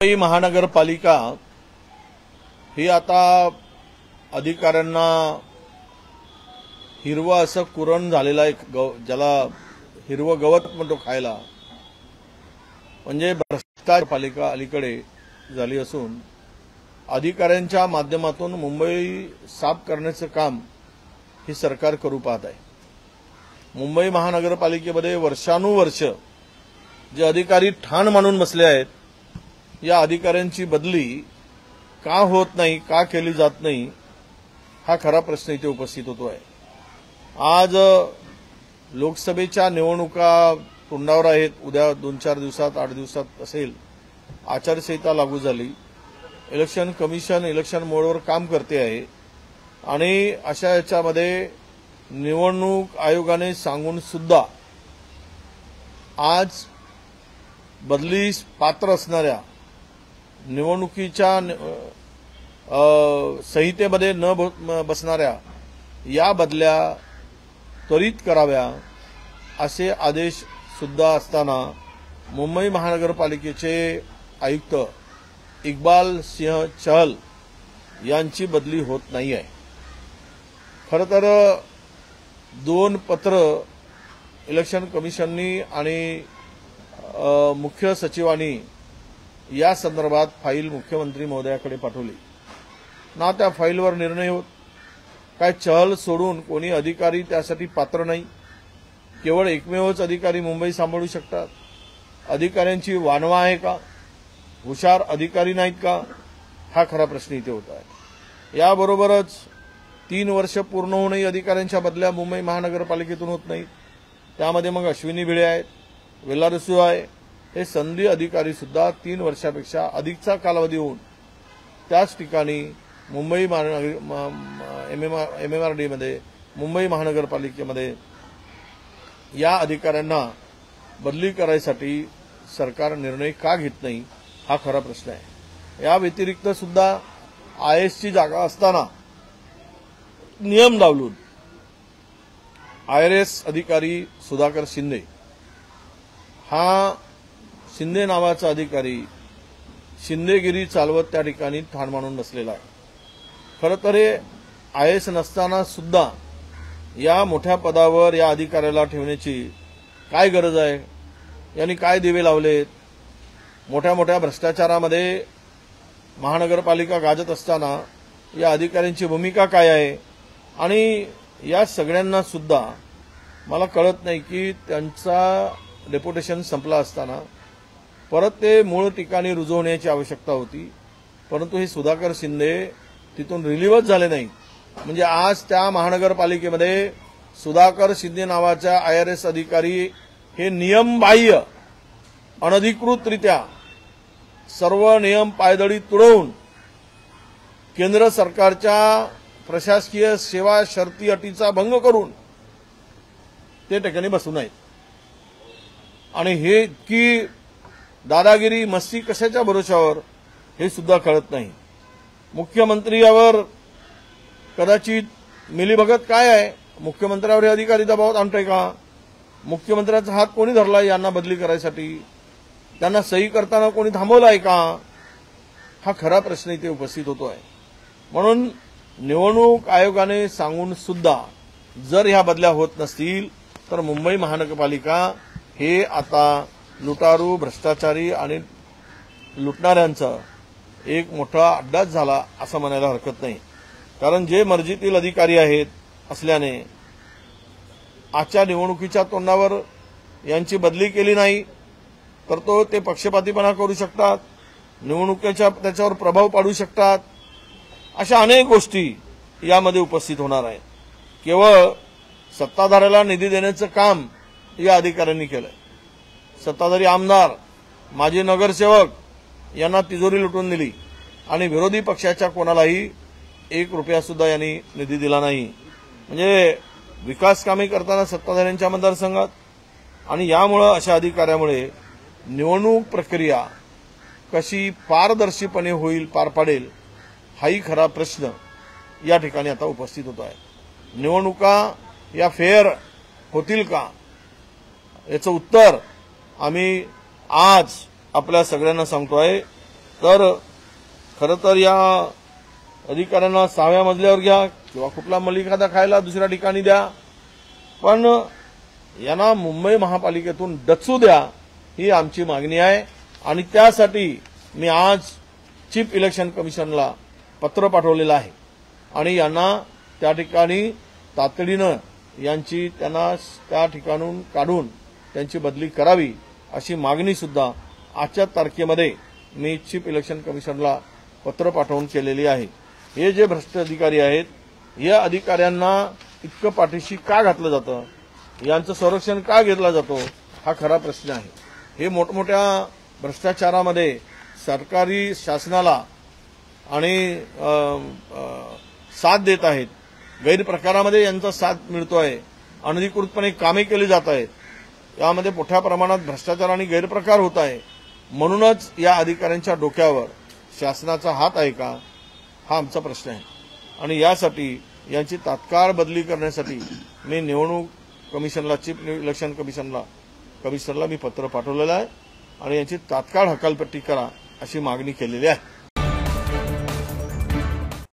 मुंबई महानगरपालिका ही आता अधिकाऱ्यांना हिरवा असं कुरण झालेला एक ज्याला हिरवं गवत म्हणतो खायला, म्हणजे भ्रष्टाचार पालिका अलीकडे झाली असून अधिकाऱ्यांच्या माध्यमातून मुंबई साफ करण्याचं काम हे सरकार करू पाहत आहे। मुंबई महानगरपालिकेमध्ये वर्षानुवर्ष जे अधिकारी ठाण मानून बसले आहेत, या अधिकाऱ्यांची बदली का होत नाही, का केली जात नाही, हा खरा प्रश्न इथे उपस्थित होतो आहे। आज लोकसभेच्या निवडणुका तोंडावर आहेत। उद्या 2-4 दिवसात 8 दिवसात असेल, आचारसंहिता लागू झाली, इलेक्शन कमिशन इलेक्शन मोडवर काम करते आहे आणि अशा याच्यामध्ये निवडणूक आयोगाने सांगून सुद्धा आज बदलीस पात्र असणाऱ्या निवडणुकीच्या संहितेमध्ये न बसणाऱ्या या बदल्या त्वरित कराव्या असे आदेश सुद्धा असताना मुंबई महानगरपालिकेचे आयुक्त इक्बाल सिंह चहल यांची बदली होत नाही आहे। खरं तर 2 पत्र इलेक्शन कमिशननी आणि मुख्य सचिवांनी या संदर्भात फाईल मुख्यमंत्री महोदयाकडे पाठवली ना, त्या फाईलवर निर्णय होत काय चहल सोडून कोणी अधिकारी त्यासाठी पात्र नाही, केवळ एकमेवच अधिकारी मुंबई सांभाळू शकतात। अधिकाऱ्यांची वानवा आहे का, हुशार अधिकारी नाहीत का, हा खरा प्रश्न इथे होता आहे। याबरोबरच 3 वर्ष पूर्ण होऊनही अधिकाऱ्यांच्या बदल्या मुंबई महानगरपालिकेतून होत नाहीत। त्यामध्ये मग अश्विनी भिडे आहेत, वेलारसू आहे, हे संधी अधिकारी सुद्धा 3 वर्षापेक्षा अधिकचा कालावधी होऊन त्याच ठिकाणी मुंबई MMRD मध्ये मुंबई महानगरपालिकेमध्ये या अधिकाऱ्यांना बदली करायसाठी सरकार निर्णय का घेत नाही, हा खरा प्रश्न आहे। या व्यतिरिक्त सुद्धा IASची जागा असताना नियम डावलून IRS अधिकारी सुधाकर शिंदे हा शिंदे नावाचा अधिकारी शिंदेगिरी चालवत त्या ठिकाणी ठाण मानून बसलेला आहे। खरं तर हे IAS नसताना सुद्धा या मोठ्या पदावर या अधिकाऱ्याला ठेवण्याची काय गरज आहे? यांनी काय दिवे लावलेत? मोठ्या मोठ्या भ्रष्टाचारामध्ये महानगरपालिका गाजत असताना या अधिकाऱ्यांची भूमिका काय आहे? आणि या सगळ्यांना सुद्धा मला कळत नाही की त्यांचा डेप्युटेशन संपला असताना परत ते मूळ ठिकाणी रुजू होण्याची आवश्यकता होती, परंतु हे सुधाकर शिंदे तिथून रिलीव्हच झाले नाही। म्हणजे आज त्या महानगरपालिकेमध्ये सुधाकर शिंदे नावाच्या IRS अधिकारी हे नियमबाह्य अनधिकृतरित्या सर्व नियम पायदळी तुडवून केंद्र सरकारच्या प्रशासकीय सेवा शर्ती अटीचा भंग करून ते ठिकाणी बसून आहेत। आणि हे इतकी दादागिरी मस्ती कशाच्या भरोशावर हे सुद्धा कळत नाही। मुख्यमंत्री यावर कदाचित मिलीभगत काय आहे? मुख्यमंत्र्यावर हे अधिकारी दबावात आणतोय का? मुख्यमंत्र्याचा हात कोणी धरला यांना बदली करायसाठी? त्यांना सही करताना कोणी थांबवलं आहे का? हा खरा प्रश्न इथे उपस्थित होतो आहे। म्हणून निवडणूक आयोगाने सांगून सुद्धा जर ह्या बदल्या होत नसतील तर मुंबई महानगरपालिका हे आता लुटारू, भ्रष्टाचारी आणि लुटणाऱ्यांचा एक मोठा अड्डाच झाला असं म्हणायला हरकत नाही। कारण जे मर्जीतील अधिकारी आहेत असल्याने आजच्या निवडणुकीच्या तोंडावर यांची बदली केली नाही तर ते पक्षपातीपणा करू शकतात, निवडणुकीच्या त्याच्यावर प्रभाव पाडू शकतात, अशा अनेक गोष्टी यामध्ये उपस्थित होणार आहेत। केवळ सत्ताधाऱ्याला निधी देण्याचं काम या अधिकाऱ्यांनी केलंय। सत्ताधारी आमदार, माजी नगरसेवक यांना तिजोरी लुटून दिली आणि विरोधी पक्षाच्या कोणालाही 1 रुपया सुद्धा यांनी निधी दिला नाही। म्हणजे विकास कामे करताना सत्ताधाऱ्यांच्या मतदारसंघात आणि यामुळे अशा अधिकाऱ्यामुळे निवडणूक प्रक्रिया कशी पारदर्शीपणे होईल, पार पाडेल, हाही खरा प्रश्न या ठिकाणी आता उपस्थित होत आहे। निवडणुका या फेअर होतील का, याचं उत्तर आम्ही आज आपल्या सगळ्यांना सांगतोय। तर खरं तर या अधिकाऱ्यांना 6व्या मजल्यावर घ्या किंवा कुठला मलिकादा खायला दुसऱ्या ठिकाणी द्या, पण यांना मुंबई महापालिकेतून डचू द्या ही आमची मागणी आहे. आणि त्यासाठी मी आज चीफ इलेक्शन कमिशनला पत्र पाठवलेलं आहे आणि यांना त्या ठिकाणी तातडीनं त्यांना त्या ठिकाणून काढून त्यांची बदली करावी अशी मागणी सुद्धा आजच्या तारखेमध्ये मी चीफ इलेक्शन कमिशनला पत्र पाठवून केलेली आहे. हे जे भ्रष्ट अधिकारी आहेत, या अधिकाऱ्यांना इतकं पाठीशी का घातलं जातं, यांचं संरक्षण का घेतला जातो, हा खरा प्रश्न आहे. हे मोठमोठ्या भ्रष्टाचारामध्ये सरकारी शासनाला आणि साथ देत आहेत, गैरप्रकारामध्ये यांचा साथ मिळतोय, अनधिकृतपणे कामे केली जात आहेत, यामध्ये मोठ्या प्रमाणात भ्रष्टाचार आणि गैरप्रकार होत आहे. म्हणूनच या अधिकाऱ्यांच्या डोक्यावर शासनाचा हात आहे का, हा आमचा प्रश्न आहे. आणि यासाठी यांची तात्काळ बदली करण्यासाठी मी निवडणूक कमिशनला, चीफ इलेक्शन कमिशनरला मी पत्र पाठवलेलं आहे आणि यांची तात्काळ हकालपट्टी करा अशी मागणी केलेली आहे.